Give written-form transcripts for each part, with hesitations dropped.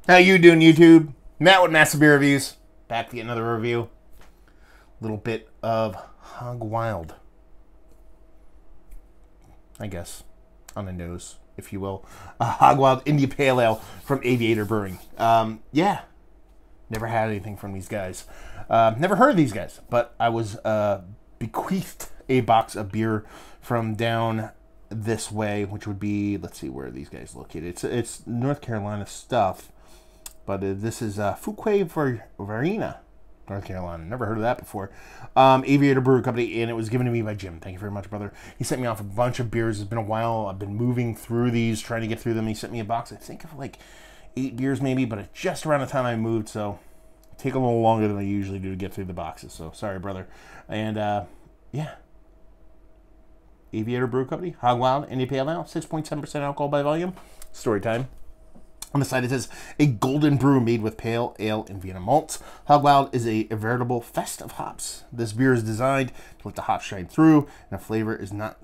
How you doing, YouTube? Matt with Massive Beer Reviews. Back to another review. Little bit of HogWild, I guess, on the nose, if you will. HogWild India Pale Ale from Aviator Brewing. Yeah, never had anything from these guys. Never heard of these guys, but I was bequeathed a box of beer from down this way, which would be, let's see where are these guys located. It's North Carolina stuff. But this is Fuquay Varina, North Carolina. Never heard of that before. Aviator Brew Company, and it was given to me by Jim. Thank you very much, brother. He sent me off a bunch of beers. It's been a while. I've been moving through these, trying to get through them. He sent me a box, I think, of like 8 beers maybe, but it's just around the time I moved, so it take a little longer than I usually do to get through the boxes. So sorry, brother. And yeah. Aviator Brew Company, HogWild, India Pale Ale, 6.7% alcohol by volume. Story time. On the side it says, a golden brew made with pale ale and Vienna malts. HogWild is a veritable fest of hops. This beer is designed to let the hops shine through, and the flavor is not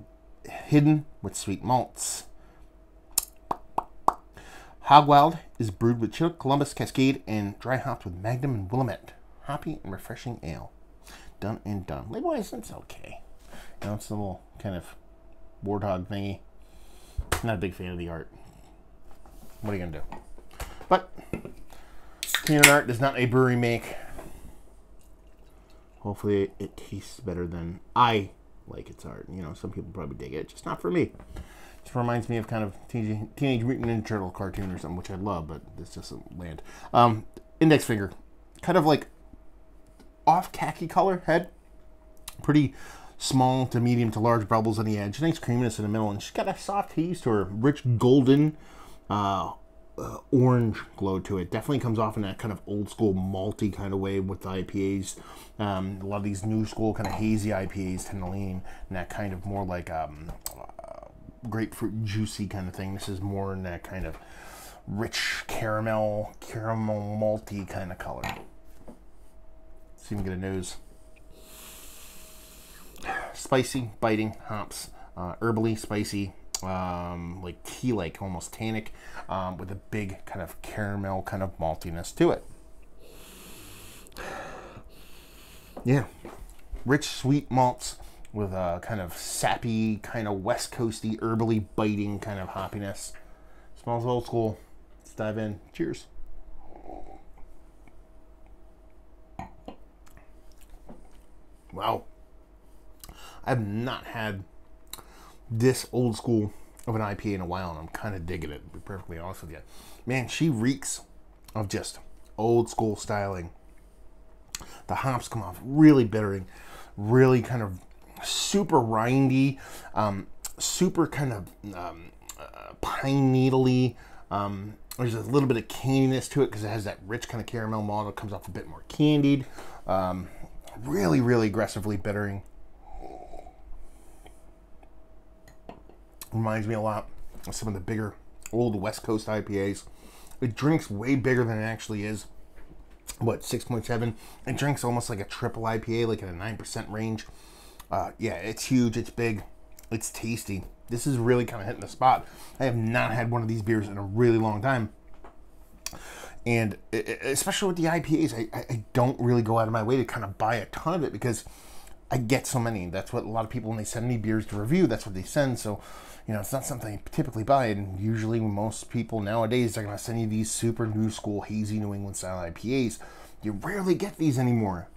hidden with sweet malts. HogWild is brewed with Chinook, Columbus, Cascade, and dry hops with Magnum and Willamette. Hoppy and refreshing ale. Done and done. Label-wise, it's okay. You know, it's a little kind of warthog thingy. Not a big fan of the art. What are you going to do? But Canadian art does not a brewery make. Hopefully it tastes better than I like its art. You know, some people probably dig it. Just not for me. Just reminds me of kind of Teenage Mutant Ninja Turtle cartoon or something, which I love, but this doesn't land. Index finger. Kind of like off khaki color head. Pretty small to medium to large bubbles on the edge. Nice creaminess in the middle. And she's got a soft taste or rich golden orange glow to it. Definitely comes off in that kind of old school malty kind of way with the IPAs. A lot of these new school kind of hazy IPAs tend to lean in that kind of more like grapefruit juicy kind of thing. This is more in that kind of rich caramel malty kind of color. Let's see if we can get a nose. Spicy, biting hops, herbally, spicy. Like tea-like, almost tannic, with a big kind of caramel kind of maltiness to it. Yeah, rich sweet malts with a kind of sappy, kind of west coasty, herbally biting kind of hoppiness. Smells old school. Let's dive in. Cheers. Wow, I've not had this old school of an IPA in a while, and I'm kind of digging it, to be perfectly honest with you. Man, she reeks of just old school styling. The hops come off really bittering, really kind of super rindy, super kind of pine needly. There's a little bit of canniness to it because it has that rich kind of caramel malt. It comes off a bit more candied. Really, really aggressively bittering. Reminds me a lot of some of the bigger old West Coast IPAs. It drinks way bigger than it actually is. What, 6.7? It drinks almost like a triple IPA, like in a 9% range. Yeah, it's huge, it's big, it's tasty. This is really kind of hitting the spot. I have not had one of these beers in a really long time. And especially with the IPAs, I don't really go out of my way to kind of buy a ton of it because I get so many. That's what a lot of people, when they send me beers to review, that's what they send. So, you know, it's not something I typically buy. And usually most people nowadays are going to send you these super new school, hazy New England style IPAs. You rarely get these anymore.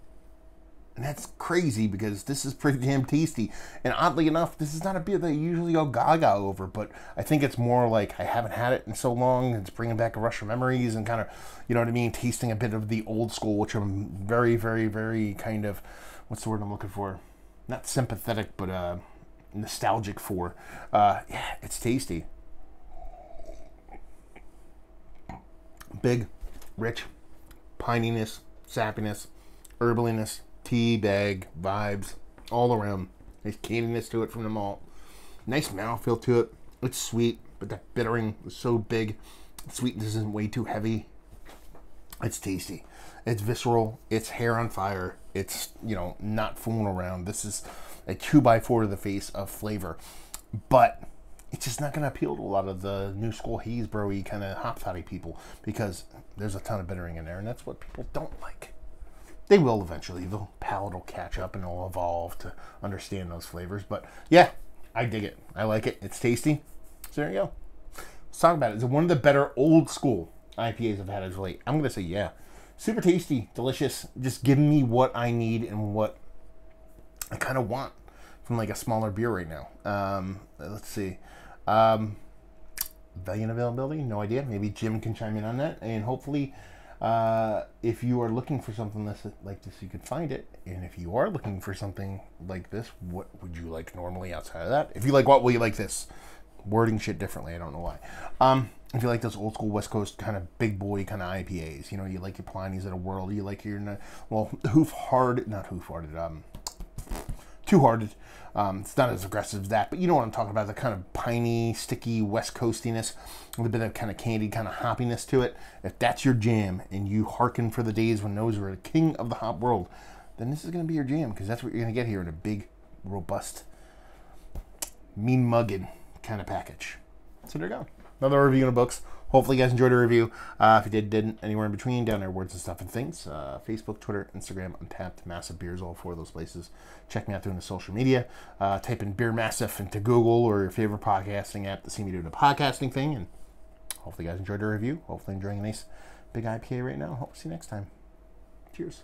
And that's crazy because this is pretty damn tasty. And oddly enough, this is not a beer that I usually go gaga over. But I think it's more like I haven't had it in so long. It's bringing back a rush of memories and kind of, you know what I mean, tasting a bit of the old school, which I'm very, very, very kind of, what's the word I'm looking for? Not sympathetic, but nostalgic for. Yeah, it's tasty. Big, rich, pininess, sappiness, herbaliness, tea bag vibes all around. Nice canniness to it from the malt. Nice mouthfeel to it. It's sweet, but that bittering is so big. The sweetness isn't way too heavy. It's tasty. It's visceral. It's hair on fire. It's, you know, not fooling around. This is a 2x4 to the face of flavor. But it's just not going to appeal to a lot of the new school haze broy kind of hop toddy people, because there's a ton of bittering in there, and that's what people don't like. They will eventually. The palate will catch up and it'll evolve to understand those flavors. But yeah, I dig it. I like it. It's tasty. So there you go. Let's talk about it. Is it one of the better old school IPAs I've had as of late? I'm going to say yeah. Super tasty, delicious, just giving me what I need and what I kind of want from like a smaller beer right now. Let's see. Valiant availability? No idea. Maybe Jim can chime in on that. And hopefully, if you are looking for something like this, you could find it. And if you are looking for something like this, what would you like normally outside of that? If you like what, will you like this? Wording shit differently. I don't know why. If you like those old school West Coast kind of big boy kind of IPAs, you know, you like your Pliny's of the world, you like your, Two-Hearted. It's not as aggressive as that, but you know what I'm talking about, the kind of piney, sticky West Coastiness with a bit of kind of candy, kind of hoppiness to it. If that's your jam and you hearken for the days when those were the king of the hop world, then this is going to be your jam, because that's what you're going to get here in a big, robust, mean mugging kind of package. So there you go. Another review in the books. Hopefully you guys enjoyed the review. If you didn't, anywhere in between, down there, Words and Stuff and Things. Facebook, Twitter, Instagram, Untapped, Massive Beers, all four of those places. Check me out doing the social media. Type in Beer Massive into Google or your favorite podcasting app to see me do the podcasting thing. And hopefully you guys enjoyed the review. Hopefully enjoying a nice big IPA right now. Hope to see you next time. Cheers.